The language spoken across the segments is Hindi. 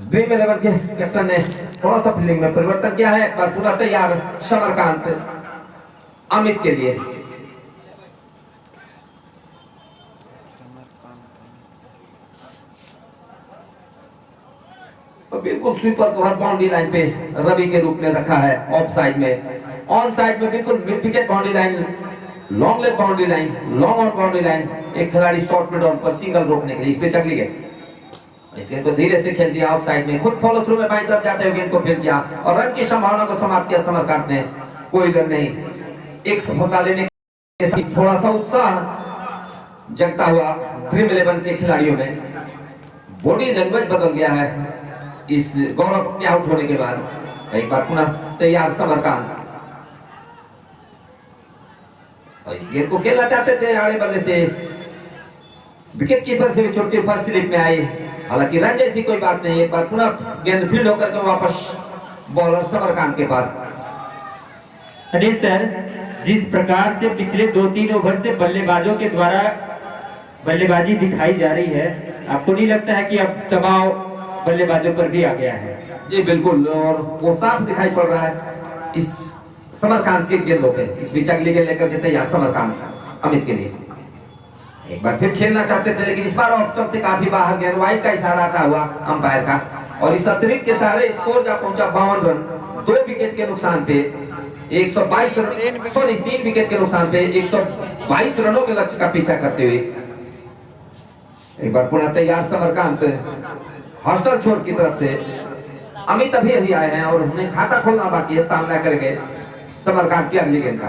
ड्रीम 11 के कैप्टन ने थोड़ा सा फील्डिंग में परिवर्तन किया है। पर पूरा तैयार समरकांत अमित के लिए। तो बिल्कुल स्वीपर को हर बाउंड्री लाइन पे रवि के रूप में रखा है। ऑफ साइड में, ऑन साइड में बिल्कुल mid wicket boundary line, long leg boundary line, long on boundary line. एक खिलाड़ी शॉर्ट में डाउन पर सिंगल रोकने के लिए इस पे चकली गए। इस गेंद को धीरे से खेल दिया ऑफ साइड में, खुद फॉलो थ्रू में बाईं तरफ जाते हुए गेंद को फेंक दिया और रन की संभावना को समाप्त किया समरकांत ने। कोई रन नहीं। एक सफलता लेने के साथ थोड़ा सा उत्साह जगता हुआ ड्रीम 11 के खिलाड़ियों में। बॉडी लैंग्वेज बदल गया है इस गौरव के आउट होने के बाद। एक बार पुनः तैयार समरकांत। और इस गेंद को खेलना चाहते थे आड़े बल्ले से, विकेट कीपर से भी छोटी फर्स्ट स्लिप में आई। हालांकि रन जैसी कोई बात नहीं है। पर पुनः गेंद फील्ड होकर के वापस बॉलर समरकांत के पास। अनिल सर, जिस प्रकार से पिछले 2-3 ओवर से बल्लेबाजों के द्वारा बल्लेबाजी दिखाई जा रही है, आपको नहीं लगता है कि अब दबाव बल्लेबाजों पर भी आ गया है? जी बिल्कुल, और वो साफ दिखाई पड़ रहा है इस समरकांत के गेंदों पे। इस बीच अगली गेंद लेकर के तैयार समरकांत अमित के लिए। एक बार फिर खेलना चाहते थे लेकिन इस बार ऑफ स्टंप से काफी बाहर गेंद, वाइड का इशारा आता हुआ अंपायर का। और इस अतिरिक्त के सहारे स्कोर जा पहुंचा 52 रन। 2 विकेट के नुकसान पे 122 रन, सॉरी 3 विकेट के नुकसान पे 122 रनों के लक्ष्य का पीछा करते हुए। एक बार पुनः तैयार समरकांत हॉस्टल छोड़ की तरफ से। अमित अभी अभी आए हैं और उन्हें खाता खोलना बाकी है। सामना करके समरकांत की अगली गेंद का।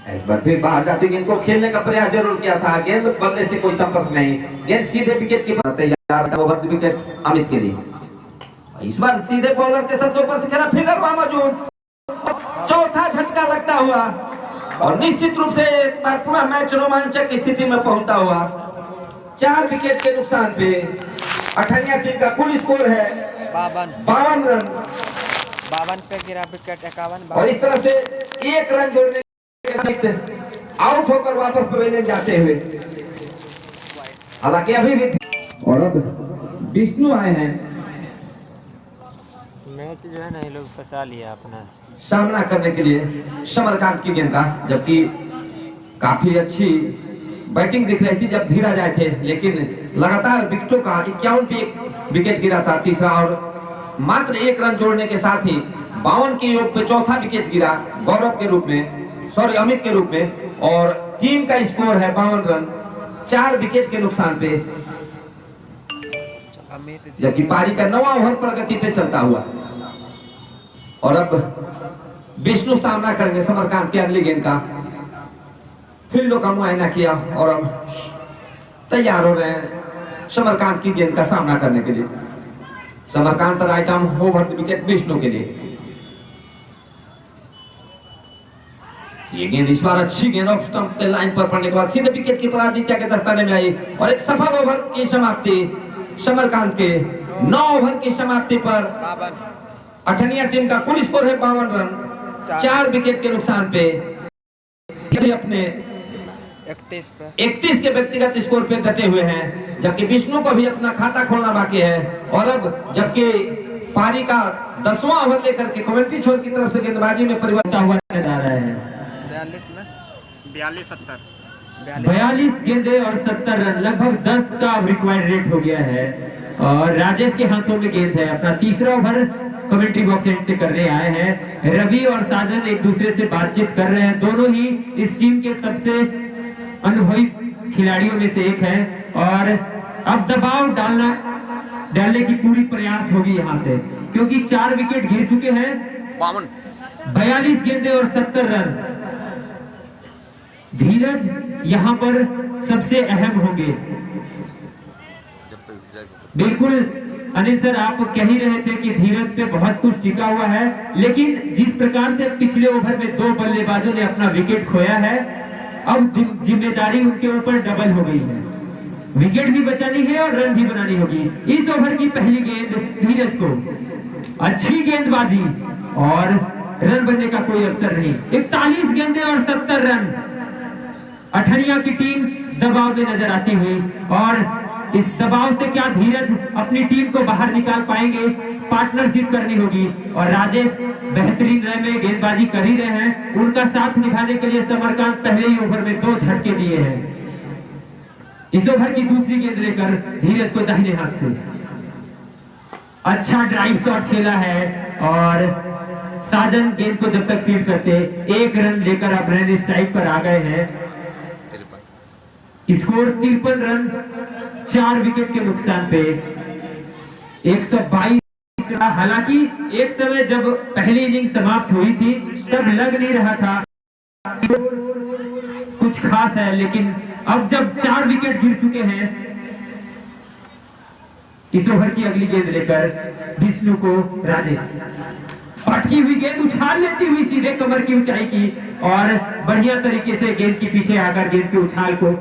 एक बार फिर बाहर जाते गेंद को खेलने का प्रयास जरूर किया था, गेंद बल्ले से कोई संपर्क नहीं। गेंद सीधे विकेट की तरफ तैयार, ओवर द विकेट अमित के लिए। इस बार सीधे बॉलर के सर ऊपर से खेला, फिगर हुआ मौजूद। चौथा झटका लगता हुआ और निश्चित रूप से एक बार पूरा मैच रोमांचक स्थिति में पहुंचता हुआ। 4 विकेट के नुकसान पे 18 टीम का कुल स्कोर है 52 रन। 52 पे गिरा विकेट 51। और इस तरफ से 1 रन जोड़ने आउट होकर वापस पवेलियन जाते हुए। हालांकि अभी भी और अब विष्णु आए हैं। मैच जो है ना ये लोग फंसा लिया अपना सामना करने के लिए समरकांत की गेंद का। जबकि काफी अच्छी बैटिंग दिख रही थी जब धीरज आए थे, लेकिन लगातार विकेटों का 51 पे विकेट गिरा था तीसरा, और मात्र 1 रन जोड़ने के साथ ही 52 के योग पे चौथा विकेट गिरा गौरव के रूप में, सॉरी अमित के रूप में। और टीम का स्कोर है 52 रन 4 विकेट के नुकसान पे। जबकि पारी का 9वां ओवर प्रगति पे चलता हुआ। और अब विष्णु सामना करेंगे समरकांत की अगली गेंद का। फील्डों का मुआयना किया और अब तैयार हो रहे हैं समरकांत की गेंद का सामना करने के लिए। Samarkant right arm over the wicket Vishnu के लिए। ये गेंद इस बार अच्छी गेंद ऑफ स्टंप के लाइन पर पड़ने के बाद सीधे विकेट कीपर आदित्य के दस्ताने में आई और एक सफल ओवर की समाप्ति समरकांत के। 9 ओवर की समाप्ति पर 18 टीम का कुल स्कोर है 52 रन 4 विकेट के नुकसान पे। अपने 31 के व्यक्तिगत स्कोर पे डटे हुए हैं, जबकि विष्णु को भी अपना खाता खोलना बाकी है। और अब जबकि पारी का 10वां ओवर लेकर के कमेंट्री छोर की तरफ से गेंदबाजी में परिवर्तन हुआ नजर आ रहा है। 42 गेंदे और 70 रन, लगभग 10 का रिक्वायर्ड रेट हो गया है। और राजेश के हाथों में गेंद है। अपना तीसरा ओवर कमेंट्री बॉक्स एंड से करने आए हैं। रवि और साजन एक दूसरे से बातचीत कर रहे हैं। दोनों ही इस टीम के सबसे अनुभवी खिलाड़ियों में से एक है और अब दबाव डालने की पूरी प्रयास होगी यहाँ से, क्योंकि 4 विकेट गिर चुके हैं। 42 गेंदे और 70 रन। धीरज यहाँ पर सबसे अहम होंगे। बिल्कुल अनिल सर, आप कह ही रहे थे कि धीरज पे बहुत कुछ टिका हुआ है, लेकिन जिस प्रकार से पिछले ओवर में 2 बल्लेबाजों ने अपना विकेट खोया है, अब जिम्मेदारी उनके ऊपर डबल हो गई है। विकेट भी बचानी है और रन भी बनानी होगी। इस ओवर की पहली गेंद धीरज को, अच्छी गेंदबाजी और रन बनने का कोई अवसर नहीं। 41 गेंदे और 70 रन। अठनिया की टीम दबाव में नजर आती हुई और इस दबाव से क्या धीरज अपनी टीम को बाहर निकाल पाएंगे? पार्टनरशिप करनी होगी और राजेश बेहतरीन रन में गेंदबाजी कर ही रहे हैं। उनका साथ निभाने के लिए समरकांत पहले ही ओवर में 2 झटके दिए हैं। इस ओवर की दूसरी गेंद लेकर धीरज को दाहिने हाथ से अच्छा ड्राइव शॉट खेला है और साजन गेंद को जब तक फील्ड करते 1 रन लेकर अब रन स्ट्राइक पर आ गए हैं। स्कोर 53 रन 4 विकेट के नुकसान पे 122। हालांकि एक समय जब पहली इनिंग समाप्त हुई थी तब लग नहीं रहा था कुछ खास है, लेकिन अब जब 4 विकेट गिर चुके हैं, इस ओवर की अगली गेंद लेकर विष्णु को राजेश पटकी हुई गेंद उछाल लेती हुई सीधे कमर की ऊंचाई की और बढ़िया तरीके से गेंद के पीछे आकर गेंद के उछाल को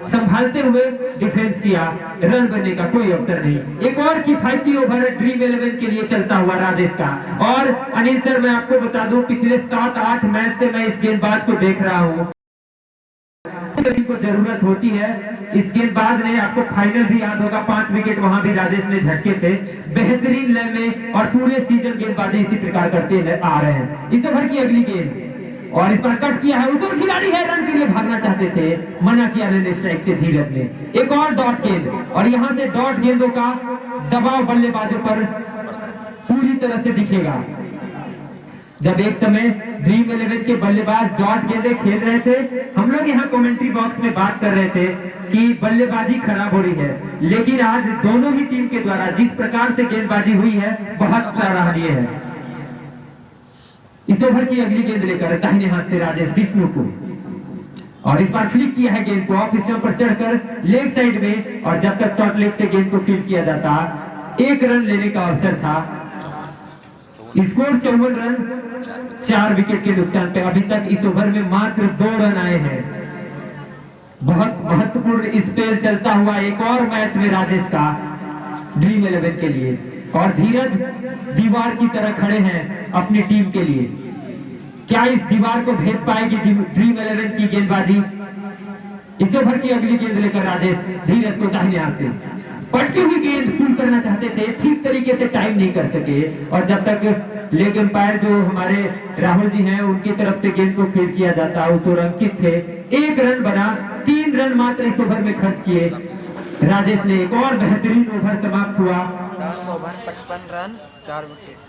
संभालते हुए डिफेंस किया। रन बनने का कोई अवसर नहीं। एक और किफायती ओवर ड्रीम 11 के लिए चलता हुआ राजेश का। और अनिल सर, मैं आपको बता दूं, पिछले 7-8 मैच से मैं इस गेंदबाज को देख रहा हूं। को जरूरत होती है। इस गेंदबाज ने, आपको फाइनल भी याद होगा, 5 विकेट वहां भी राजेश ने झटके थे। बेहतरीन लय में और पूरे सीजन गेंदबाजी इसी प्रकार करते आ रहे हैं। इस ओवर की अगली गेंद और इस पर कट किया है। उधर खिलाड़ी है, रन के लिए भागना चाहते थे, मना किया रन स्ट्राइक से धीरज ने। एक और डॉट गेंद और यहां से डॉट गेंदों का दबाव बल्लेबाजों पर पूरी तरह से दिखेगा। जब एक समय ड्रीम 11 के बल्लेबाज डॉट गेंदें खेल रहे थे, हम लोग यहाँ कमेंट्री बॉक्स में बात कर रहे थे कि बल्लेबाजी खराब हो रही है, लेकिन आज दोनों ही टीम के द्वारा जिस प्रकार से गेंदबाजी हुई है बहुत सराहनीय है। इस ओवर की अगली गेंद लेकर दाहिने हाथ से राजेश विष्णु को और इस बार फ्लिक किया है गेंद को ऑफ स्टंप पर चढ़कर लेग साइड में और जब तक शॉर्ट लेग से गेंद को फील्ड किया जाता 1 रन लेने का अवसर था। स्कोर 54 रन 4 विकेट के नुकसान पे। अभी तक इस ओवर में मात्र 2 रन आए हैं। बहुत महत्वपूर्ण स्पेल चलता हुआ एक और मैच में राजेश का ड्रीम 11 के लिए और धीरज दीवार की तरह खड़े हैं अपनी टीम के लिए। क्या इस दीवार को भेद पाएगी ड्रीम 11 की गेंदबाजी? इस ओवर की अगली गेंद लेकर राजेश धीरज को दाहिने हाथ से पटकी हुई गेंद पुल करना चाहते थे, ठीक तरीके से टाइम नहीं कर सके और जब तक लेग एम्पायर जो हमारे राहुल जी हैं उनकी तरफ से गेंद को फील्ड किया जाता उस ओवर अंकित थे। 1 रन बना, 3 रन मात्र इस ओवर में खर्च किए राजेश ने। एक और बेहतरीन ओवर समाप्त हुआ। 10 ओवर 55 रन 4 विकेट।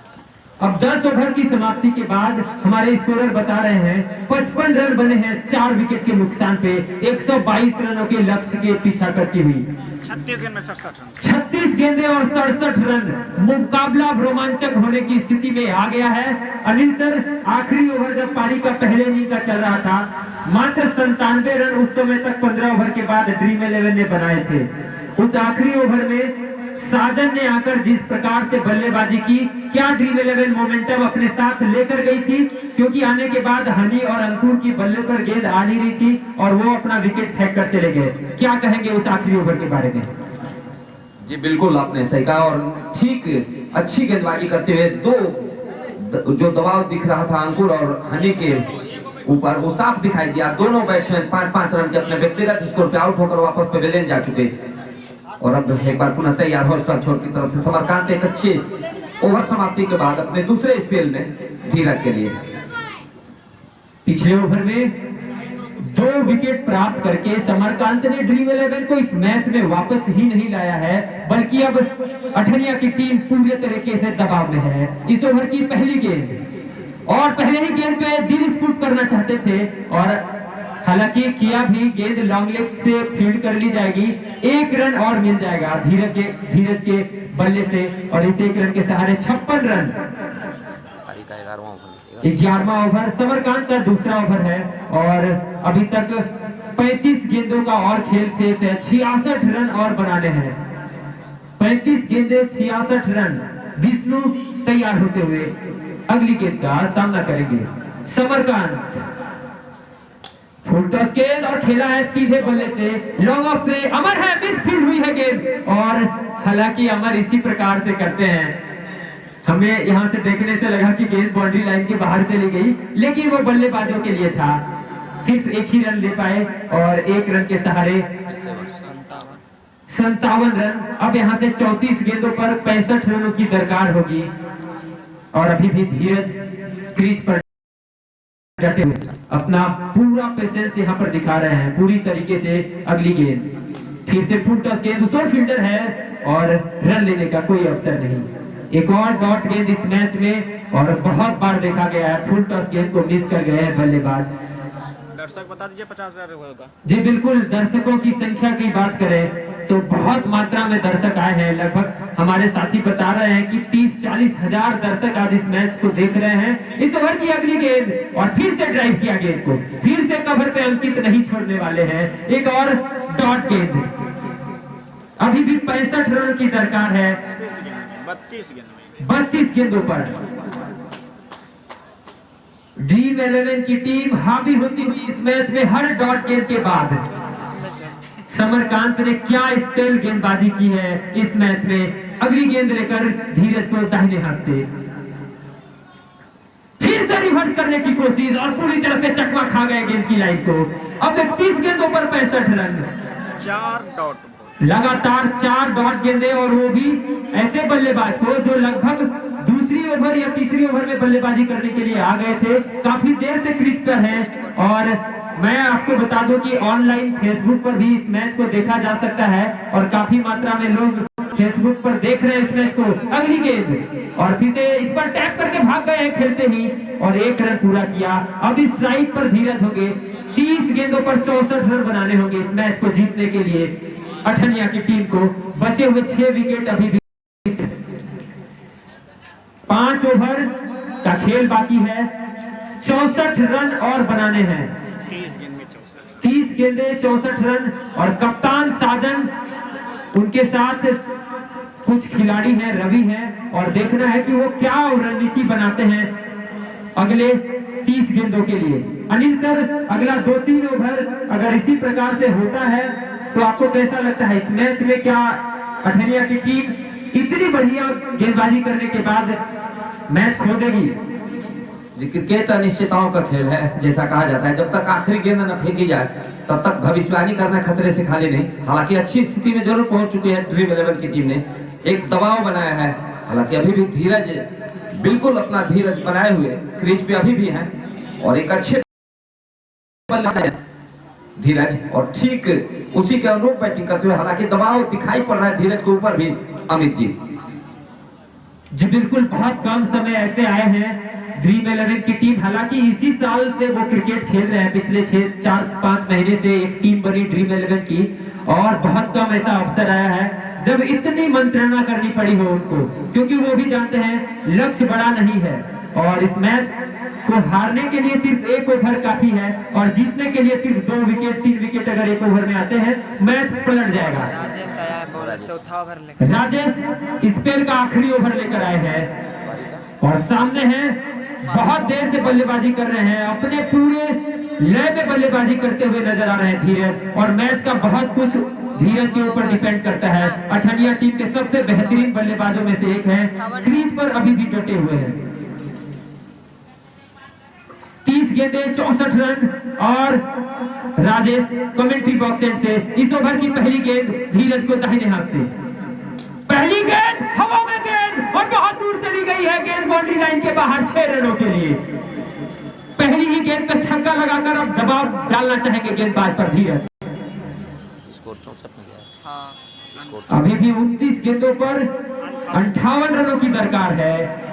अब 10 ओवर की समाप्ति के बाद हमारे स्कोरर बता रहे हैं 55 रन बने हैं 4 विकेट के नुकसान पे 122 रनों के लक्ष्य के पीछा करती हुई। 36 गेंद में 67 रन। 36 गेंदें और 67 रन। मुकाबला रोमांचक होने की स्थिति में आ गया है। अनिल सर, आखिरी ओवर जब पारी का पहले इनिंग का चल रहा था, मात्र 97 रन उस समय तक 15 ओवर के बाद ड्रीम 11 ने बनाए थे। उस आखिरी ओवर में साजन ने आकर जिस प्रकार से बल्लेबाजी की, क्या ड्रीम 11 मोमेंटम अपने साथ लेकर गई थी? क्योंकि आने के बाद हनी और अंकुर की बल्ले पर गेंद आ नहीं रही थी और वो अपना विकेट फेंक कर चले गए। क्या कहेंगे उस आखिरी ओवर के बारे में? जी बिल्कुल, आपने सही कहा और ठीक अच्छी गेंदबाजी करते हुए 2 जो दबाव दिख रहा था अंकुर और हनी के ऊपर वो साफ दिखाई दिया। दोनों बैट्समैन 5-5 रन के अपने व्यक्तिगत स्कोर पे आउट होकर वापस पवेलियन जा चुके और अब एक बार पुनः तैयार हो स्ट्राइक छोर की तरफ से समरकांत एक अच्छे ओवर समाप्ति के बाद अपने दूसरे स्पेल में धीरज के लिए। पिछले ओवर में 2 विकेट प्राप्त करके समरकांत ने ड्रीम 11 को इस मैच में वापस ही नहीं लाया है, बल्कि अब अठनिया की टीम पूरे तरीके से दबाव में है। इस ओवर की पहली गेंद और पहले ही गेंद पे दिल स्कूप करना चाहते थे और हालांकि किया भी। गेंद लॉन्ग लेग से फील्ड कर ली जाएगी, 1 रन और मिल जाएगा धीरज के बल्ले से और इस 1 रन के सहारे 56 रन। 11वां ओवर समरकांत का दूसरा ओवर है और अभी तक 35 गेंदों का और खेल शेष है। 66 रन और बनाने हैं। 35 गेंदें 66 रन। विष्णु तैयार होते हुए अगली गेंद का सामना करेंगे। समरकांत फुल टॉस गेंद और खेला है सीधे बल्ले से लॉन्ग ऑफ पे। अमर है, मिस फील्ड हुई है गेंद और हालांकि अमर इसी प्रकार से करते हैं। हमें यहां से देखने से लगा कि गेंद बाउंड्री लाइन के बाहर चली गई, लेकिन वो बल्लेबाजों के लिए था। सिर्फ 1 ही रन ले पाए और 1 रन के सहारे 57 रन। अब यहाँ से 34 गेंदों पर 65 रनों की दरकार होगी और अभी भी धीरज क्रीज पर डटे हुए अपना पूरा पेशेंस यहाँ पर दिखा रहे हैं पूरी तरीके से। अगली गेंद फिर से फुल टॉस गेंद, दूसरा फील्डर है और रन लेने का कोई अवसर नहीं। एक और डॉट गेंद इस मैच में और बहुत बार देखा गया है फुल टॉस गेंद को मिस कर गए हैं बल्लेबाज। दर्शक बता दीजिए 50,000 होगा। जी बिल्कुल, दर्शकों की संख्या की बात करें तो बहुत मात्रा में दर्शक आए हैं। लगभग हमारे साथी बता रहे हैं कि 30-40 हजार दर्शक आज इस मैच को देख रहे हैं। इस ओवर की अगली गेंद और फिर से ड्राइव किया गेंद को, फिर से कवर पे अंकित नहीं छोड़ने वाले हैं। एक और डॉट गेंद, अभी भी 65 रनों की दरकार है 32 गेंदों पर। ड्रीम 11 की टीम हावी होती हुई इस मैच में हर डॉट गेंद के बाद। समरकांत ने क्या स्पेल गेंदबाजी की है इस मैच में। अगली गेंद लेकर धीरज को दाहिने हाथ से फिर से रिवर्स करने की कोशिश और पूरी तरह से चकमा खा गए गेंद की लाइन को। अब 31 गेंदों पर 65 रन, 4 डॉट, लगातार 4 डॉट गेंदे और वो भी ऐसे बल्लेबाज को जो लगभग दूसरी ओवर या तीसरी ओवर में बल्लेबाजी करने के लिए आ गए थे, काफी देर से क्रीज पर हैं। और मैं आपको बता दूं कि ऑनलाइन फेसबुक पर भी इस मैच को देखा जा सकता है और काफी मात्रा में लोग फेसबुक पर देख रहे हैं इस मैच को। अगली गेंद और फिर से इस पर टैप करके भाग गए हैं खेलते ही और 1 रन पूरा किया। अब इस स्ट्राइक पर धीरज होंगे, 30 गेंदों पर 64 रन बनाने होंगे इस मैच को जीतने के लिए अठनिया की टीम को। बचे हुए 6 विकेट अभी भी, 5 ओवर का खेल बाकी है। 64 रन और बनाने हैं, 30 गेंदे 64 रन। और कप्तान साजन, उनके साथ कुछ खिलाड़ी हैं, रवि हैं, और देखना है कि वो क्या रणनीति बनाते हैं अगले 30 गेंदों के लिए। अनिल सर, अगला 2-3 ओवर अगर इसी प्रकार से होता है तो आपको कैसा लगता है इस मैच में? क्या अठनिया की टीम इतनी बढ़िया गेंदबाजी करने के बाद मैच खो देगी? जी, क्रिकेट अनिश्चितताओं का खेल है, जैसा कहा जाता है। जब तक आखिरी गेंद न फेंकी जाए तब तक भविष्यवाणी करना खतरे से खाली नहीं। हालांकि अच्छी स्थिति में जरूर पहुंच चुकी है ड्रीम 11 की टीम ने, एक दबाव बनाया है। हालांकि अभी भी धीरज, बिल्कुल अपना धीरज बनाए हुए क्रीज पे अभी भी हैं और एक अच्छे धीरज, और ठीक उसी के अनुरूप बैटिंग करते हुए। हालांकि दबाव दिखाई पड़ रहा है धीरज के ऊपर भी। अमित जी बिल्कुल, बहुत कम समय ऐसे आए हैं ड्रीम 11 की टीम। हालांकि इसी साल से वो क्रिकेट खेल रहे हैं, पिछले 4-5 महीने से एक टीम बनी ड्रीम 11 की, और बहुत कम ऐसा अवसर आया है जब इतनी मंत्रणा करनी पड़ी हो उनको, क्योंकि वो भी जानते हैं लक्ष्य बड़ा नहीं है और इस मैच को हारने के लिए सिर्फ 1 ओवर काफी है और जीतने के लिए सिर्फ 2 विकेट 3 विकेट अगर 1 ओवर में आते हैं मैच पलट जाएगा। राजेश आया है बॉल, चौथा ओवर लेकर। राजेश स्पेल का आखिरी ओवर लेकर आए हैं और सामने है, बहुत देर से बल्लेबाजी कर रहे हैं, अपने पूरे लय में बल्लेबाजी करते हुए नजर आ रहे हैं धीरज। और मैच का बहुत कुछ धीरज के ऊपर डिपेंड करता है। अठनिया टीम के सबसे बेहतरीन बल्लेबाजों में से एक है, क्रीज पर अभी भी डटे हुए हैं। 30 गेंदे 64 रन और राजेश कमेंट्री बॉक्स एंड से इस ओवर की पहली गेंद धीरज को दाहिने हाथ से। पहली गेंद हवा में गेंद और बहुत दूर चली गई है गेंद बाउंड्री लाइन के बाहर 6 रनों के लिए। पहली ही गेंद पे छक्का लगाकर अब दबाव डालना चाहेंगे गेंदबाज पर धीरज। स्कोर 64 में गया। हाँ, अभी भी 29 गेंदों पर 58 रनों की दरकार है।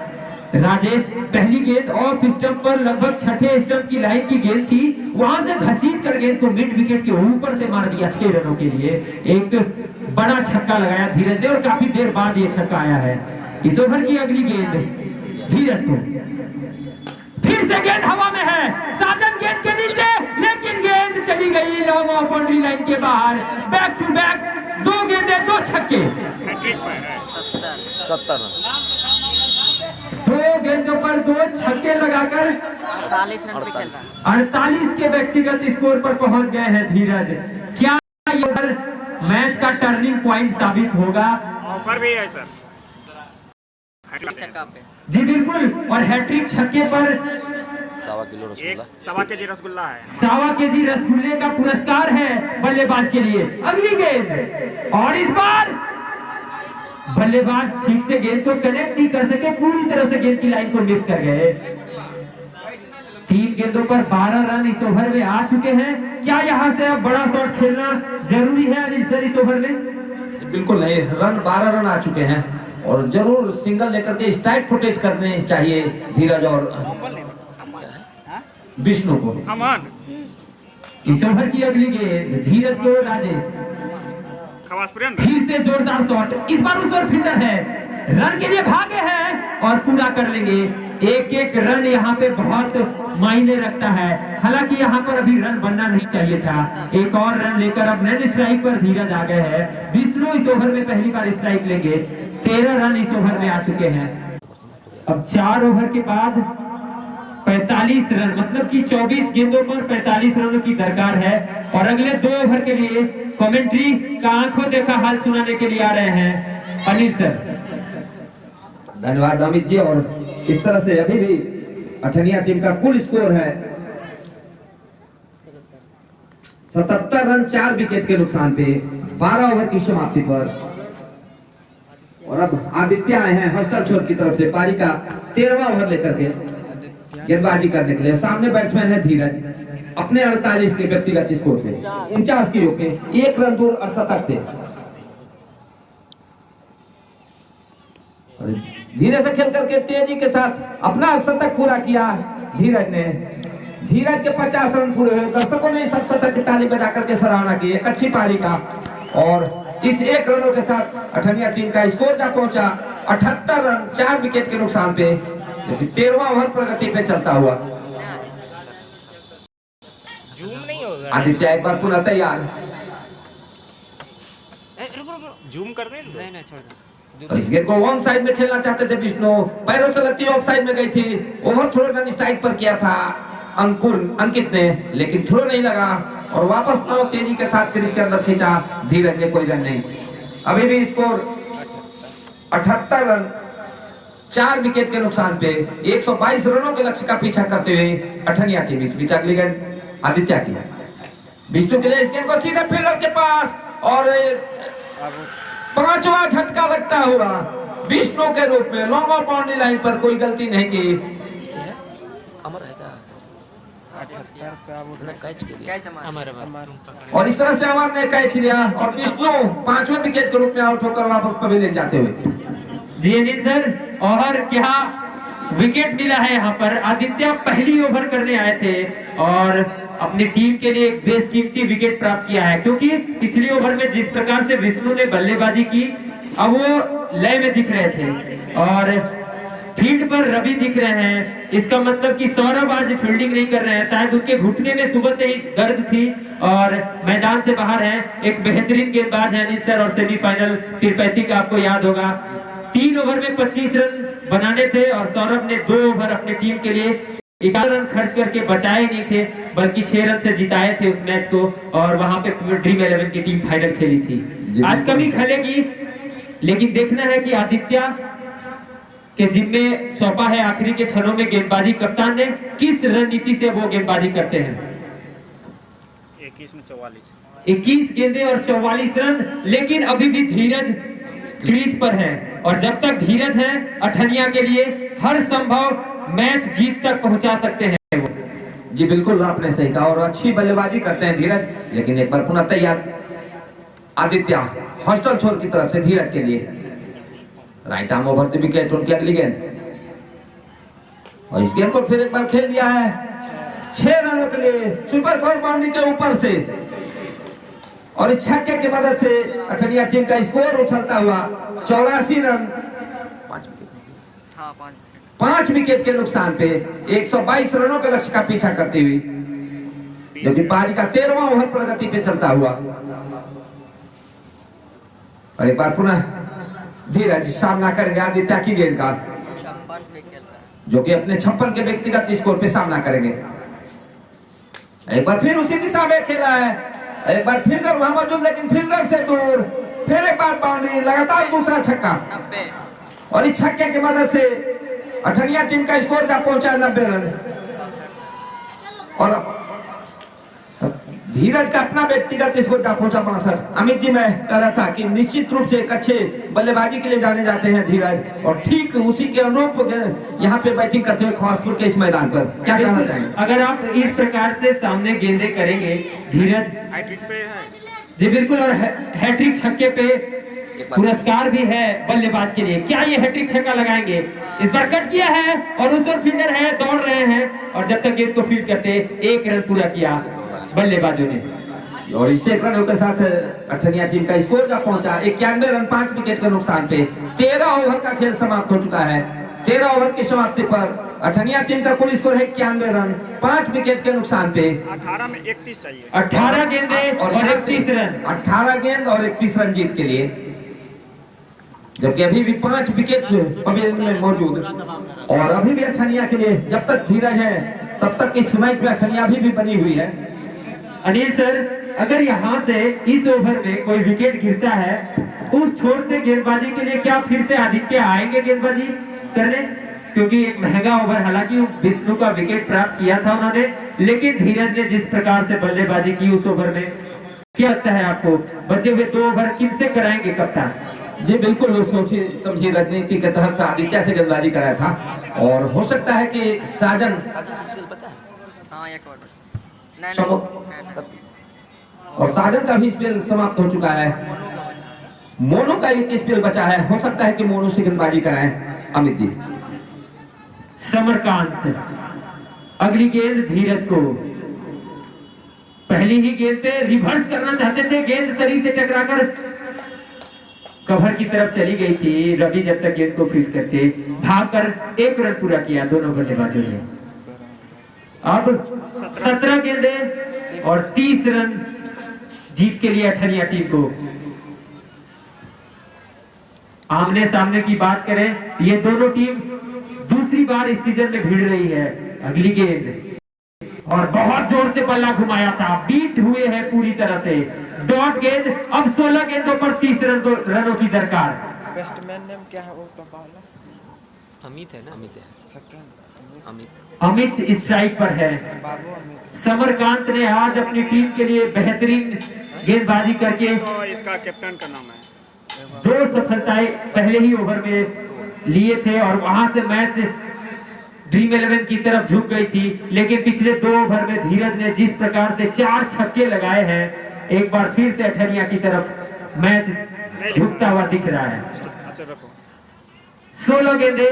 राजेश पहली गेंद ऑफ स्टंप पर लगभग 6ठे स्टंप की लाइन की गेंद थी, वहां से घसीट कर गेंद को मिड विकेट के ऊपर से मार दिया 6 रनों के लिए। एक बड़ा छक्का लगाया धीरज ने और काफी देर बाद ये छक्का आया है। इस ओवर की अगली गेंद धीरज को, फिर से गेंद हवा में है, साजन गेंद के नीचे, लेकिन गेंद चली गई लॉन्ग ऑफ बाउंड्री लाइन के बाहर। बैक टू बैक 2 गेंदे 2 छक्के, 70 2 गेंदों पर 2 छक्के लगाकर 48 रन पे खेल रहा है। 48 के व्यक्तिगत स्कोर पर पहुंच गए हैं धीरज। क्या ये ओवर मैच का टर्निंग पॉइंट साबित होगा? ऑफर भी है सर, छक्का पे। जी बिल्कुल, और हैट्रिक छक्के पर 1.25 किलो रसगुल्ला, 1.25 केजी रसगुल्ला है। 1.25 केजी रसगुल्ले का पुरस्कार है बल्लेबाज के लिए। अगली गेंद, और इस बार बल्लेबाज ठीक से गेंद को कनेक्ट नहीं कर सके, पूरी तरह से गेंद की लाइन को मिस कर गए। 3 गेंदों पर 12 रन इस ओवर में आ चुके हैं। क्या यहाँ से अब बड़ा शॉट खेलना जरूरी है अनिल सर इस ओवर में? बिल्कुल नहीं, 12 रन आ चुके हैं और जरूर सिंगल लेकर के स्ट्राइक फुटेज करने चाहिए धीरज और विष्णु को। अमन इस ओवर की अगली गेंद धीरज को राजेश, फिर से जोरदार शॉट, इस बार उस पर फील्डर है, रन के लिए भागे हैं और पूरा कर लेंगे। एक एक रन यहाँ पे बहुत मायने रखता है। हालांकि यहाँ पर अभी रन बनना नहीं चाहिए था। एक और रन लेकर अब नैन स्ट्राइक पर धीरज आ गए हैं। विष्णु इस ओवर में पहली बार स्ट्राइक लेंगे। 13 रन इस ओवर में आ चुके हैं। अब 4 ओवर के बाद 45 रन, मतलब कि 24 गेंदों पर 45 रनों की दरकार है। और अगले 2 ओवर के लिए कमेंट्री का आंखों देखा हाल सुनाने के लिए आ रहे हैं अनिल सर। धन्यवाद अमित जी। और इस तरह से अभी भी अठनिया टीम का कुल स्कोर है 77 रन 4 विकेट के नुकसान पे 12 ओवर की समाप्ति पर। और अब आदित्य आए हैं हॉस्टल छोर की तरफ से पारी का 13वां ओवर लेकर के गेंदबाजी करने के लिए। सामने बैट्समैन है धीरज, अपने 48 के व्यक्तिगत स्कोर से 49 की होके 1 रन दूर 68 थे। धीरे से खेल करके तेजी के साथ अपना शतक पूरा किया धीरज ने। धीरज के 50 रन पूरे हुए। दर्शकों ने इस शतक की ताली बजा करके सराहना की। एक अच्छी पारी का और इस 1 रनों के साथ अठनिया टीम का स्कोर जा पहुंचा 78 रन 4 विकेट के नुकसान पे, जबकि 13वां ओवर प्रगति पे चलता हुआ। जूम नहीं होगा, आदित्य एक बार पुनः तैयार। जूम कर दे। नहीं छोड़ दो। और इस गेंद को ऑन साइड में खेलना चाहते थे विष्णु, पैरों से लगती ऑफ साइड में गई थी। ओवर थ्रो रन स्ट्राइक पर किया था अंकित ने, लेकिन थ्रो नहीं लगा और वापस बहुत तेजी के साथ क्रीज के अंदर खींचा धीरज ने। कोई रन नहीं। अभी भी स्कोर 78 रन 4 विकेट के नुकसान पे 122 रनों के लक्ष्य का पीछा करते हुए अठनिया टीम। इस बीच अगली गेंद आदित्य की, विष्णु के लिए इस गेंद को सीधे फील्डर के पास और 5वां झटका लगता हुआ विष्णु के रूप में लॉन्ग ऑफ बाउंड्री लाइन पर। कोई गलती नहीं की। अमर है और इस तरह से अमर ने कैच लिया और विष्णु 5वें विकेट के रूप में आउट होकर वापस पवेलियन जाते हुए। जी अनिल सर, और क्या विकेट मिला है यहाँ पर। आदित्य पहली ओवर करने आए थे और अपनी टीम के लिए एक बेशकीमती विकेट प्राप्त किया है, क्योंकि पिछली ओवर में जिस प्रकार से विष्णु ने बल्लेबाजी की अब वो लय में दिख रहे थे और फील्ड पर रवि दिख रहे हैं। इसका मतलब कि सौरभ आज फील्डिंग नहीं कर रहे हैं। शायद उनके घुटने में सुबह से ही दर्द थी और मैदान से बाहर हैं। एक बेहतरीन गेंदबाज है अनिल सर और सेमीफाइनल तिरुपति का आपको याद होगा। 3 ओवर में 25 रन बनाने थे और सौरभ ने 2 ओवर अपनी टीम के लिए 11 रन खर्च करके बचाए नहीं थे, बल्कि 6 रन से जिताए थे उस मैच को और वहां पे ड्रीम 11 की टीम फाइनल खेली थी। आज कमी खेलेगी, लेकिन देखना है कि आदित्य के जिम्मे सौंपा है आखिरी के क्षणों में गेंदबाजी, कप्तान ने किस रणनीति से वो गेंदबाजी करते हैं। 21 में 44, 21 गेंदें और 44 रन, लेकिन अभी भी धीरज क्रीज पर है और जब तक धीरज है अठनिया के लिए हर संभव मैच जीत तक पहुंचा सकते हैं वो। जी बिल्कुल, आपने सही कहा और अच्छी बल्लेबाजी करते हैं धीरज। लेकिन एक बार पुनः तैयार आदित्य हॉस्टल छोर की तरफ से धीरज के लिए। Right arm over the wicket उनकी अगली गेंद और इस गेंद को फिर एक बार खेल दिया है 6 रनों के लिए सुपर कॉर्ड बाउंड्री के ऊपर से और इस छक्के की मदद से अठनिया टीम का स्कोर उछलता हुआ 84 रन 5 विकेट के नुकसान पे 122 रनों के लक्ष्य का पीछा करते हुए, जो कि पारी का 13वां ओवर प्रगति पे चलता हुआ। और एक बार पुनः धीरज सामना करेंगे आदित्य की गेंद का, जो कि अपने 56 के व्यक्तिगत स्कोर पे सामना करेंगे। एक बार फिर उसी दिशा में खेला है, एक बार फील्डर वहां मौजूद लेकिन फील्डर से दूर, फिर एक बार बाउंड्री, लगातार दूसरा छक्का और इस छक्के की मदद से अठनिया टीम का स्कोर जा पहुंचा 90 रन। और धीरज का अपना व्यक्तिगत स्कोर जा पहुंचा 62। अमित जी, मैं कह रहा था कि निश्चित रूप से एक अच्छे बल्लेबाजी के लिए जाने जाते हैं धीरज, और ठीक उसी के अनुरूप यहाँ पे बैटिंग करते हुए खवासपुर के इस मैदान पर क्या कहना चाहेंगे? अगर आप इस प्रकार से सामने गेंदे करेंगे धीरज हाइट पे है। जी बिल्कुल, और हैट्रिक छक्के पे पुरस्कार भी है बल्लेबाज के लिए। क्या ये हैट्रिक छक्का लगाएंगे? इस बार कट किया है और उस पर फील्डर है, दौड़ रहे हैं, और जब तक गेंद को फील्ड करते 1 रन पूरा किया बल्लेबाजों ने। और इससे 1 रन के साथ अठनिया टीम का स्कोर जा पहुंचा 91 रन 5 विकेट के नुकसान पे। 13 ओवर का खेल समाप्त हो चुका है। 13 ओवर की समाप्ति पर अठनिया टीम का कुल स्कोर है 91 रन 5 विकेट के नुकसान पे। 18 में 31 चाहिए। 18 गेंदे और 31 रन। 18 गेंद और 31 रन जीत के लिए, जबकि अभी भी 5 विकेट पवेलियन में मौजूद, और अभी भी अठनिया के लिए जब तक धीरज है तब तक इस मैच में अठनिया अभी भी बनी हुई है। अनिल सर, अगर यहाँ से इस ओवर में कोई विकेट गिरता है, उस छोर से गेंदबाजी के लिए क्या फिर से आदित्य आएंगे गेंदबाजी करने? क्योंकि एक महंगा ओवर, हालांकि विष्णु का विकेट प्राप्त किया था उन्होंने, लेकिन धीरज ने जिस प्रकार से बल्लेबाजी की उस ओवर में, क्या लगता है आपको बचे हुए 2 ओवर किनसे कराएंगे कप्तान? जी बिल्कुल, वो सोची समझी रणनीति के तहत आदित्य से गेंदबाजी कराया था, और हो सकता है कि साजन और साजन का भी स्पेल समाप्त हो चुका है। मोनू का एक स्पेल बचा है, हो सकता है कि मोनू से गेंदबाजी कराएं अमित जी। समरकांत अगली गेंद धीरज को, पहली ही गेंद पे रिवर्स करना चाहते थे, गेंद शरीर से टकराकर कवर की तरफ चली गई थी। रवि जब तक गेंद को फील्ड करते भागकर 1 रन पूरा किया दोनों बल्लेबाजों ने। अब 17 गेंदे और 30 रन जीत के लिए अठनिया टीम को। आमने सामने की बात करें, ये दोनों टीम दूसरी बार इस सीजन में भिड़ रही है। अगली गेंद, और बहुत जोर से बल्ला घुमाया था, बीट हुए हैं पूरी तरह से। डॉट गेंद, अब 16 गेंदों पर 30 रनों की दरकार। बैट्समैन नेम क्या है वो टॉप वाला? अमित है ना? अमित है। सेकंड अमित स्ट्राइक पर है। बाबू अमित। समरकांत ने आज अपनी टीम के लिए बेहतरीन गेंदबाजी करके तो इसका कैप्टन का नाम है। 2 सफलताएं पहले ही ओवर में लिए थे, और वहां से मैच ड्रीम 11 की तरफ झुक गई थी। लेकिन पिछले 2 ओवर में धीरज ने जिस प्रकार से 4 छक्के लगाए हैं, एक बार फिर से अठनिया की तरफ मैच झुकता हुआ दिख रहा है। अच्छा रखो। 16 गेंदे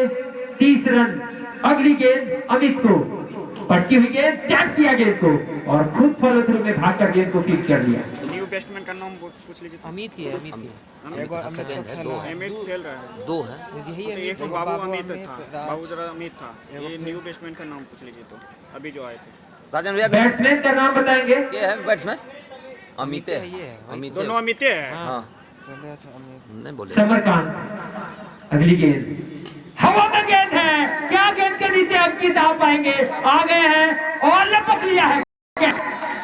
30 रन। अगली गेंद अमित को, पटकी हुई गेंद, टैप किया गेंद को, और खुद फॉलो थ्रू में भागकर गेंद को फील्ड कर लिया। न्यू बैट्समैन का नाम पूछ लीजिए। अमित ही है। अमित ही है। एक बार अमित सेकंड तो है, खेला 2 है। है। अमित खेल रहा है। 2 है। तो एक तो बाबू अमित था, बाबू जरा अमित था। ये न्यू बैट्समैन का नाम पूछ लीजिए तो, अभी जो आए थे। राजन भैया बैट्समैन का नाम बताएंगे? ये है बैट्समैन अमित है। अमित दोनों अमित है। हाँ, चलिए अच्छा अमित। नहीं बोले। समरकांत अगली गेंद, हवा में गेंद है, क्या गेंद के नीचे अंकित आ पाएंगे? आ गए हैं और लपक लिया है।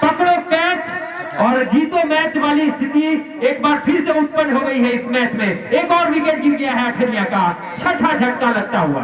पकड़ो कैच और जीतो मैच वाली स्थिति एक बार फिर से उत्पन्न हो गई है इस मैच में। एक और विकेट गिर गया है अठनिया का, 6ठा झटका लगता हुआ।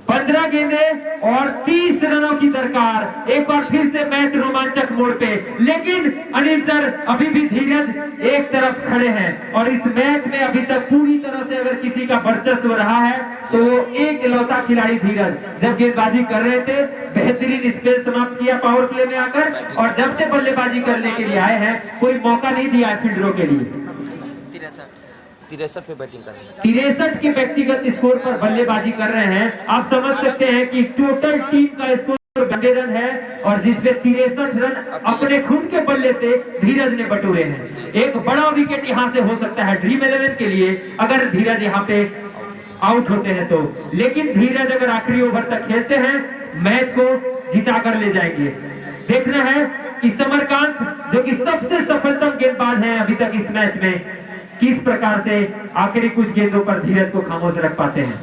15 गेंदे और 30 रनों की दरकार। एक बार फिर से मैच रोमांचक मोड़ पे, लेकिन अनिल सर अभी भी धीरज एक तरफ खड़े हैं, और इस मैच में अभी तक पूरी तरह से अगर किसी का वर्चस्व रहा है तो वो एक इकलौता खिलाड़ी धीरज। जब गेंदबाजी कर रहे थे बेहतरीन स्पेल समाप्त किया पावर प्ले में आकर, और जब से बल्लेबाजी करने के लिए आए हैं कोई मौका नहीं दिया फील्डरों के लिए। 63 पे बैटिंग कर रहे हैं। 63 के व्यक्तिगत स्कोर पर बल्लेबाजी कर रहे हैं। आप समझ सकते हैं कि टोटल टीम का स्कोर 92 रन है, और जिसमें 63 रन अपने खुद के बल्ले से धीरज ने बटोरे हैं। एक बड़ा विकेट यहां से हो सकता है ड्रीम 11 के लिए अगर धीरज यहां पे आउट होते हैं तो, लेकिन धीरज अगर आखिरी ओवर तक खेलते हैं मैच को जिता कर ले जाएंगे। देखना है कि समरकांत जो कि सबसे सफलतम गेंदबाज हैं अभी तक इस मैच में, किस प्रकार से आखिरी कुछ गेंदों पर धीरज को खामोश रख पाते हैं।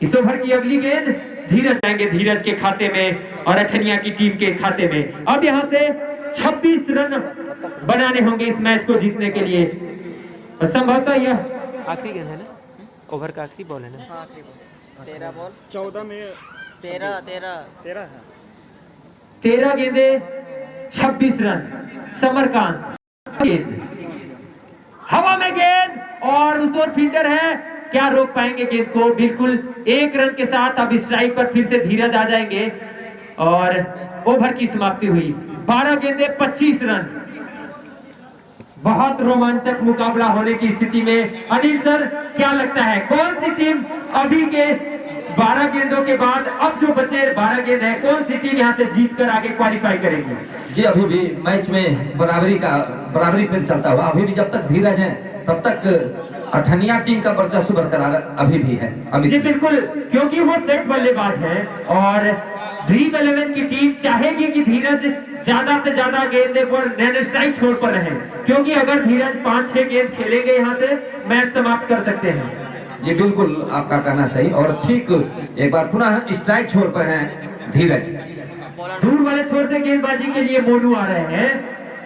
इस ओवर की अगली गेंद धीरज आएंगे धीरज के खाते में और अठनिया की टीम के खाते में। अब यहां से 26 रन बनाने होंगे इस मैच को जीतने के लिए, और संभवतः यह आखिरी गेंद है ना, ओवर का आखिरी बॉल है ना। 13 बॉल 14 में 13 13 है। 13 गेंदे 26 रन। समरकांत गेंद हवा में गेंद और उस ओर फील्डर है, क्या रोक पाएंगे गेंद को? बिल्कुल 1 रन के साथ अब स्ट्राइक पर फिर से धीरज आ जाएंगे और ओवर की समाप्ति हुई। 12 गेंदे 25 रन। बहुत रोमांचक मुकाबला होने की स्थिति में अनिल सर क्या लगता है कौन सी टीम अभी के 12 गेंदों के बाद अब जो बचे 12 गेंद है कौन सी टीम यहां से जीत कर आगे क्वालिफाई करेगी? जी अभी भी मैच में बराबरी पर चलता हुआ अभी भी जब तक धीरज है तब तक अठनिया टीम का वर्चस्व बरकरार अभी भी है। जी बिल्कुल, क्योंकि वो सेट बल्लेबाज है और ड्रीम 11 की टीम चाहेगी कि धीरज ज्यादा से ज्यादा गेंदे पर नैन स्ट्राइक छोड़ पर रहे, क्योंकि अगर धीरज 5-6 गेंद खेलेंगे यहाँ से मैच समाप्त कर सकते हैं। जी बिल्कुल आपका कहना सही और ठीक। एक बार पुनः स्ट्राइक छोर पर हैं धीरज। दूर वाले छोर से गेंदबाजी के लिए मोनू आ रहे हैं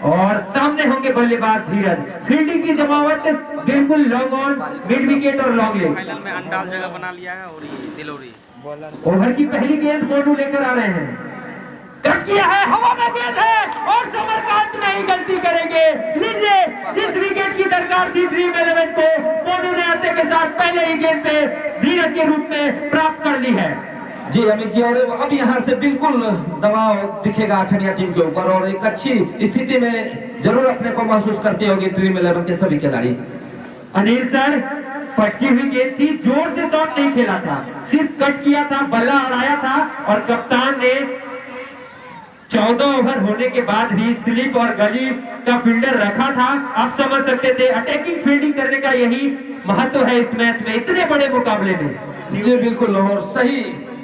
और सामने होंगे बल्लेबाज धीरज। फील्डिंग की जमावट बिल्कुल लॉन्ग ऑन, मिड विकेट और लॉन्ग लेग। फाइनल में अंदाज जगह बना लिया है और ये दिलोरी बॉलर ओवर की पहली गेंद मोनू लेकर आ रहे हैं। कट किया है, हवा में गेंद है और समरकांत नहीं गलती करेंगे। लीजिए, जिस विकेट की दरकार थी ड्रीम 11 को मोनू ने आते के साथ पहले ही गेंद पे धीरज के रूप में प्राप्त कर ली है। जी अमित जी, और अब यहाँ से बिल्कुल दबाव दिखेगा अठनिया टीम के ऊपर और एक अच्छी स्थिति में जरूर अपने को महसूस करते होंगे ड्रीम 11 के सभी खिलाड़ी। अनिल सर, पटकी हुई गेंद थी, जोर से शॉट नहीं खेला था, सिर्फ कट किया था, बल्ला अड़ाया था और कप्तान ने 14 ओवर होने के बाद भी स्लिप और गली का फील्डर रखा था। आप समझ सकते थे अटैकिंग फील्डिंग करने का यही महत्व है इस मैच में, इतने बड़े मुकाबले में। जी बिल्कुल, और सही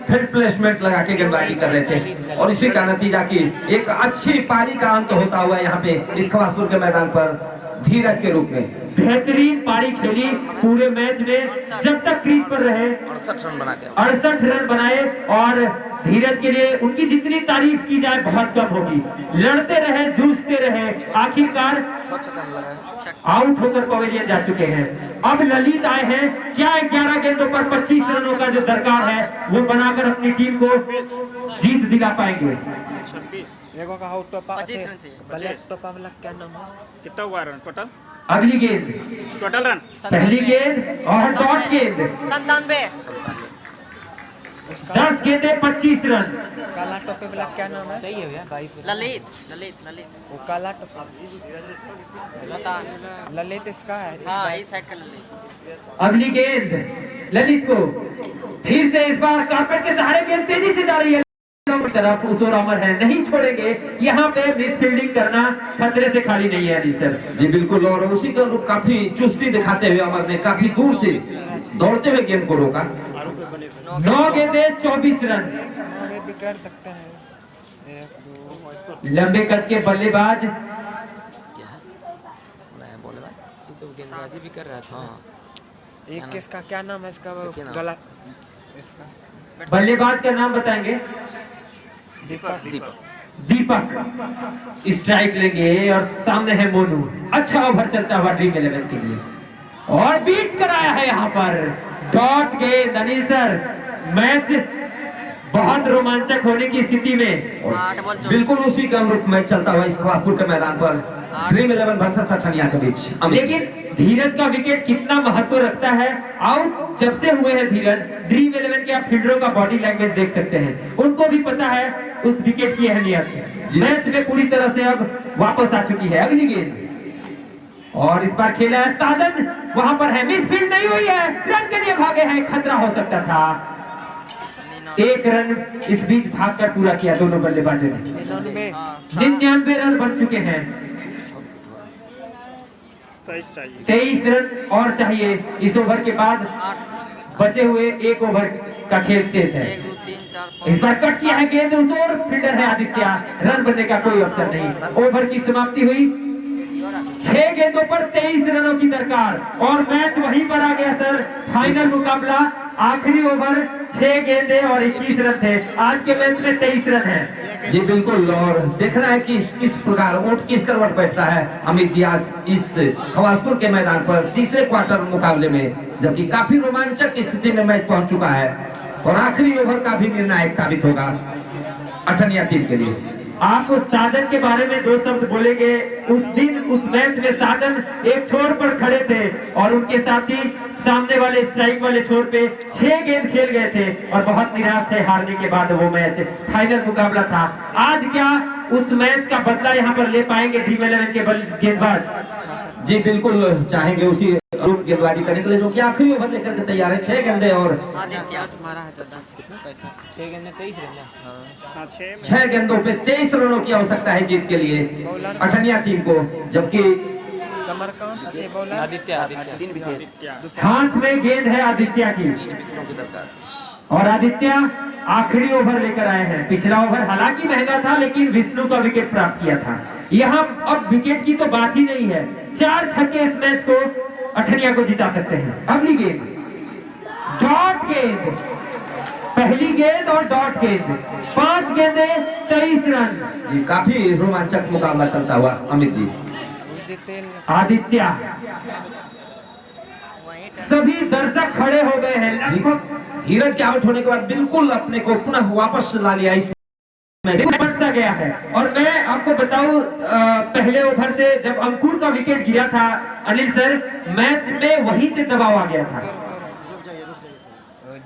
फील्ड प्लेसमेंट लगा के गेंदबाजी कर रहे थे और इसी का नतीजा की एक अच्छी पारी का अंत होता हुआ यहाँ पे इस खवासपुर के मैदान पर धीरज के रूप में बेहतरीन पारी खेली पूरे मैच में, जब तक क्रीज पर रहे 68 रन बना के 68 रन बनाए और धीरज के लिए उनकी जितनी तारीफ की जाए बहुत कम होगी। लड़ते रहे, जूझते रहे, आखिरकार 6 छक्का लगा। आउट होकर पवेलियन जा चुके हैं। अब ललित आए हैं, क्या 11 गेंदों पर 25 रनों का जो दरकार है वो बनाकर अपनी टीम को जीत दिला पाएंगे। 26 एगो का आउट टॉप 25 रन चाहिए। ब्लैक टॉप वाला क्या नाम है? कितना हुआ रन टोटल? अगली गेंद, टोटल रन पहली गेंद और डॉट गेंद, 97 उसका 10 गेंदे 25 रन। काला टॉप वाला क्या नाम है? सही है भैया 22 ललित वो काला टॉप ललित इसका है। हाँ इस साइड का ललित। अगली गेंद ललित को, फिर से इस बार कारपेट के सहारे गेंद तेजी से जा रही है तरफ। उस ओर अमर है, नहीं छोड़ेंगे, यहाँ पे मिस फील्डिंग करना खतरे से खाली नहीं है अनिल सर। जी बिल्कुल, और उसी को काफी चुस्ती दिखाते हुए अमर ने काफी दूर से दौड़ते हुए गेंद को रोका। 9 गेंदे 24 रन। वे भी कर सकते हैं। 1 2 लंबे कद के बल्लेबाज क्या है नया बोले भाई, ये तो गेंदबाजी भी कर रहा था। हाँ एक किसका क्या नाम है इसका? वो क्या नाम? गला इसका बल्लेबाज का नाम बताएंगे? दीपक। दीपक स्ट्राइक लेंगे और सामने है मोनू। अच्छा ओवर चलता हुआ ड्रीम 11 के लिए और बीट कराया है यहाँ पर डॉट गेंद। अनिल सर, मैच बहुत रोमांचक होने की स्थिति में 8 बॉल 24 बिल्कुल उसी के अनुरूप मैच चलता हुआ इस खवासपुर के मैदान पर ड्रीम 11 वर्सेस अठनिया के बीच। लेकिन धीरज का विकेट कितना महत्व रखता है। आउट जब से हुए हैं धीरज, ड्रीम 11 के आप फील्डरों का बॉडी लैंग्वेज देख सकते हैं, उनको भी पता है उस विकेट की अहमियत। मैच में पूरी तरह से अब वापस आ चुकी है। अगली गेंद और इस बार खेला है साधन, वहां पर है, मिस फील्ड नहीं हुई है, रन के लिए भागे हैं, खतरा हो सकता था। 1 रन इस बीच भागकर पूरा किया दोनों बल्लेबाजों ने। 99 रन बन चुके हैं। 23 चाहिए। 23 रन और चाहिए इस ओवर के बाद। बचे हुए 1 ओवर का खेल शेष है। 1 2 3 4 5 इस बार कट किया है गेंद, उस ओर फील्डर है आदित्य, रन बनने का कोई अवसर नहीं। ओवर की समाप्ति हुई, 6 गेंदों पर 23 रनों की दरकार और मैच वहीं पर आ गया सर। फाइनल मुकाबला, आखिरी ओवर 6 गेंदे और 21 रन थे। आज के मैच में 23 रन है। जी बिल्कुल, और देखना है कि किस प्रकार ऊंट किस करवट बैठता है अमित जी आज इस खवासपुर के मैदान पर तीसरे क्वार्टर मुकाबले में, जबकि काफी रोमांचक स्थिति में मैच पहुंच चुका है। और आखिरी ओवर का भी निर्णायक साबित होगा अठनिया टीम के लिए। आप उस साजन के बारे में 2 शब्द बोलेंगे। उस दिन उस मैच में साजन एक छोर पर खड़े थे और उनके साथी सामने वाले स्ट्राइक वाले छोर पे 6 गेंद खेल गए थे और बहुत निराश थे हारने के बाद। वो मैच फाइनल मुकाबला था। आज क्या उस मैच का बदला यहाँ पर ले पाएंगे ड्रीम 11 के गेंदबाज? जी बिल्कुल चाहेंगे उसी रूप गेंदबाजी करने के लिए जो कि आखिरी ओवर लेकर के तैयार है। 6 गेंदे और मारा है तो 10 कितना पैसा 6 गेंद में 23 रन। हाँ 6 गेंदों पे 23 रनों की आवश्यकता है जीत के लिए अठनिया टीम को, जबकि समरकांत बॉलर आदित्य 3 विकेट, हाथ में गेंद है आदित्य की 3 विकेटों की दरकार। और आदित्य आखिरी ओवर लेकर आए हैं। पिछला ओवर हालांकि महंगा था लेकिन विष्णु का विकेट प्राप्त किया था। यहाँ अब विकेट की तो बात ही नहीं है। 4 छक्के इस मैच को अठनिया को जिता सकते हैं। अगली गेंद डॉट गेंद, पहली गेंद और डॉट गेंद, 5 गेंदे 23 रन। जी काफी रोमांचक मुकाबला चलता हुआ अमित जी। आदित्य, सभी दर्शक खड़े हो गए हैं। लगभग धीरज के आउट होने के बाद बिल्कुल अपने को पुनः वापस ला लिया इस सा गया है। और मैं आपको बताऊं पहले ओवर से जब अंकुर का विकेट गिरा था अनिल सर, मैच में वहीं से दबाव आ गया था।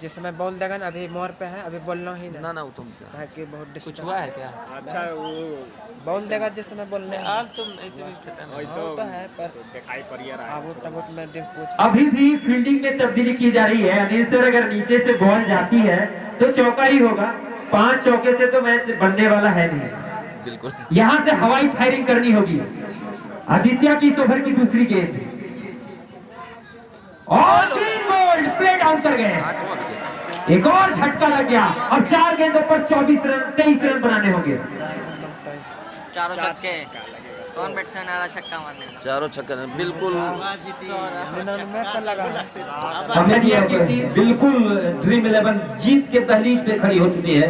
जिस समय बॉल देगा ना, अभी मोर पे है, अभी बोलना ही ना ना वो तुम है कि बहुत कुछ हुआ है क्या? अच्छा वो बॉल देगा जिस समय बोलने है। आज तुम ऐसे भी खत्म है। ऐसा तो है पर दिखाई पर ये रहा आउट आउट में देख पूछ अभी भी फील्डिंग में तब्दीली की जा रही है। अनिल सर, अगर नीचे से बॉल जाती है तो चौका ही होगा। 5 चौके से तो मैच बनने वाला है नहीं। बिल्कुल। यहाँ से हवाई फायरिंग करनी होगी। आदित्य की इस ओवर की दूसरी गेंद और ग्रीन बोल्ड प्ले डाउन कर गए। 8वां विकेट। एक और झटका लग गया। अब 4 गेंदों पर 23 रन बनाने होंगे। 4 छक्के। कौन बैट्समैन आ रहा छक्का मारने? 4 छक्के बिल्कुल। 99 का लगा है। अमित जी अब बिल्कुल ड्रीम 11 जीत के दहलीज पे खड़ी हो चुकी है।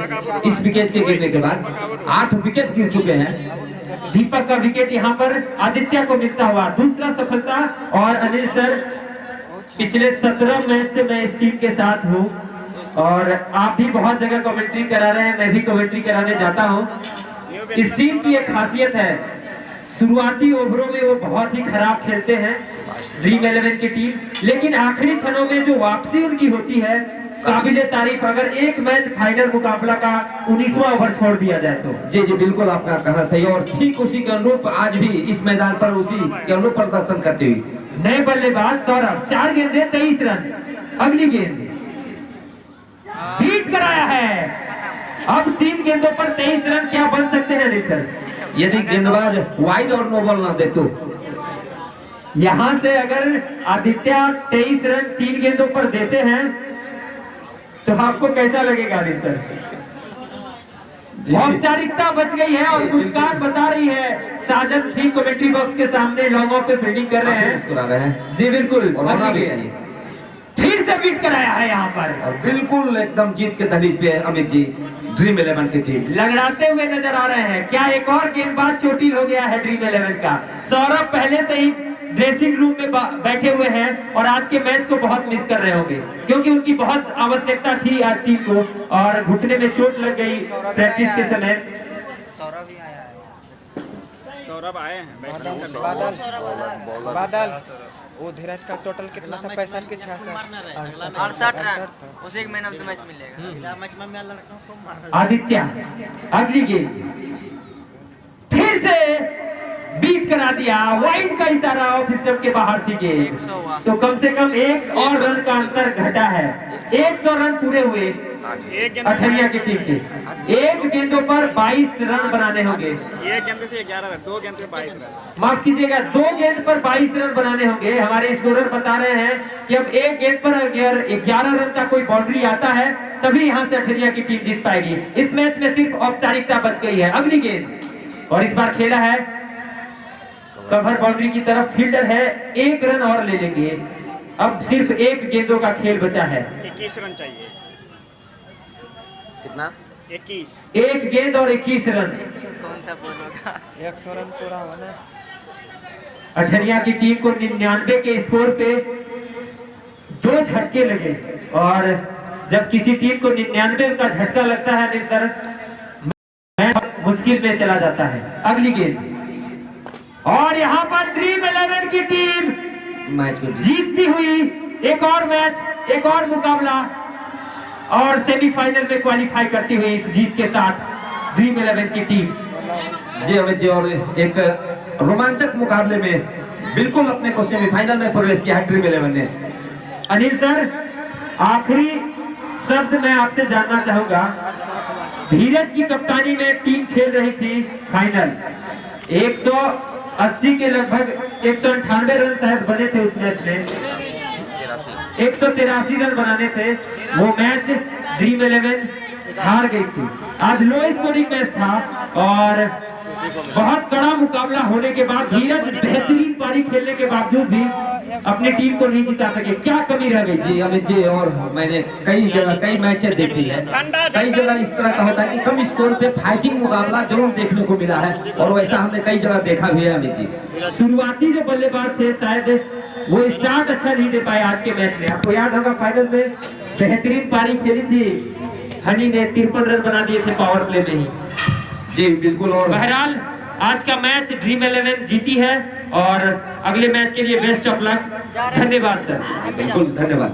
इस विकेट के गिरने के बाद 8 विकेट गिर चुके हैं। दीपक का विकेट यहाँ पर आदित्य को मिलता हुआ दूसरा सफलता। और अनिल सर, पिछले 17 मैच से मैं इस टीम के साथ हूँ और आप भी बहुत जगह कमेंट्री करा रहे हैं, मैं भी कमेंट्री कराने जाता हूँ। इस टीम की एक खासियत है, शुरुआती ओवरों में वो बहुत ही खराब खेलते हैं ड्रीम 11 की टीम, लेकिन आखिरी क्षणों में जो वापसी उनकी होती है काबिले तारीफ। अगर एक मैच फाइनल मुकाबला का 19वां ओवर छोड़ दिया जाए तो। जी जी बिल्कुल आपका कहना सही है और ठीक उसी के अनुरूप आज भी इस मैदान पर उसी के अनुरूप प्रदर्शन करते हुए नए बल्लेबाज सौरभ, 4 गेंदे 23 रन। अगली गेंद बीट कराया है। अब 3 गेंदों पर 23 रन क्या बन सकते हैं अनिल सर? यदि गेंदबाज वाइड और नो बॉल ना दे तो। यहाँ से अगर आदित्य 23 रन 3 गेंदों पर देते हैं तो आपको कैसा लगेगा अनिल सर? औपचारिकता बच गई है और मुस्कान बता रही है। साजन ठीक कमेंट्री बॉक्स के सामने लॉन्ग ऑफ पे फील्डिंग कर रहे हैं। मुस्कुरा रहे हैं जी बिल्कुल। और होना भी चाहिए। फिर से बीट कराया है यहाँ पर और बिल्कुल एकदम जीत के दहलीज पे है अमित जी ड्रीम 11 की टीम। लगड़ाते हुए नजर आ रहे हैं। क्या एक और गेंदबाज चोटिल हो गया है ड्रीम 11 का? सौरभ पहले से ही ड्रेसिंग रूम में बैठे हुए हैं और आज के मैच को बहुत मिस कर रहे होंगे क्योंकि उनकी बहुत आवश्यकता थी आज टीम को और घुटने में चोट लग गई प्रैक्टिस के समय। सौरभ आए हैं। बादल वो धीरज का टोटल कितना था? 65 के 66 68 रन। उसी को मैन ऑफ द मैच मिलेगा। आदित्य, अगली गेंद फिर से बीट करा दिया। वाइड का इशारा ऑफ स्टंप के बाहर थी गेंद, तो कम से कम 1 और रन का अंतर घटा है। 100 रन पूरे हुए अठनिया की टीम के। 1 गेंदों पर 22 रन बनाने होंगे। ये गेंद पे 11 रन, 2 गेंद पे 22 रन। माफ कीजिएगा, 2 गेंद पर 22 रन बनाने होंगे। हमारे स्कोरर बता रहे हैं कि अब 1 गेंद पर अगर 11 रन का कोई बाउंड्री आता है तभी यहाँ से अठनिया की टीम जीत पाएगी। इस मैच में सिर्फ औपचारिकता बच गई है। अगली गेंद और इस बार खेला है कवर बाउंड्री की तरफ। फील्डर है, 1 रन और ले लेंगे। अब सिर्फ 1 गेंदों का खेल बचा है। 21 रन चाहिए। कितना? 21। 1 गेंद और 21 रन। कौन सा बोल होगा? 100 रन पूरा हुआ ना। अठनिया की टीम को 99 के स्कोर पे 2 झटके लगे और जब किसी टीम को 99 का झटका लगता है अनिल सर, मैच मुश्किल में चला जाता है। अगली गेंद और यहाँ पर ड्रीम 11 की टीम मैच को जीतती हुई एक और मैच, एक और मुकाबला और सेमीफाइनल में क्वालिफाई करती हुई इस जीत के साथ ड्रीम 11 की टीम। जी अमित जी, और एक रोमांचक मुकाबले में बिल्कुल अपने को सेमीफाइनल में प्रवेश किया है ड्रीम 11 ने। अनिल सर, आखिरी शब्द मैं आपसे जानना चाहूंगा, धीरज की कप्तानी में टीम खेल रही थी फाइनल, 180 के लगभग 198 रन शायद बने थे उस मैच में, 183 रन बनाने थे। वो मैच ड्रीम 11 हार गई थी। आज लो स्कोरिंग मैच था और बहुत कड़ा मुकाबला होने के बाद धीरज बेहतरीन पारी खेलने के बावजूद भी अपनी टीम को नहीं जिता सके। क्या कमी रह गई? जी अमित जी, और मैंने कई जगह कई मैचें देखी है, कई जगह इस तरह का होता है कि कम स्कोर पे फाइटिंग मुकाबला जरूर देखने को मिला है, और वैसा हमने कई जगह देखा भी है अमित जी। शुरुआती जो बल्लेबाज थे शायद वो स्टार्ट अच्छा नहीं दे पाए आज के मैच में। आपको याद होगा फाइनल में बेहतरीन पारी खेली थी, हनी ने 53 रन बना दिए थे पावर प्ले में ही। जी बिल्कुल। और बहरहाल आज का मैच ड्रीम 11 जीती है और अगले मैच के लिए बेस्ट ऑफ लक। धन्यवाद सर। बिल्कुल धन्यवाद।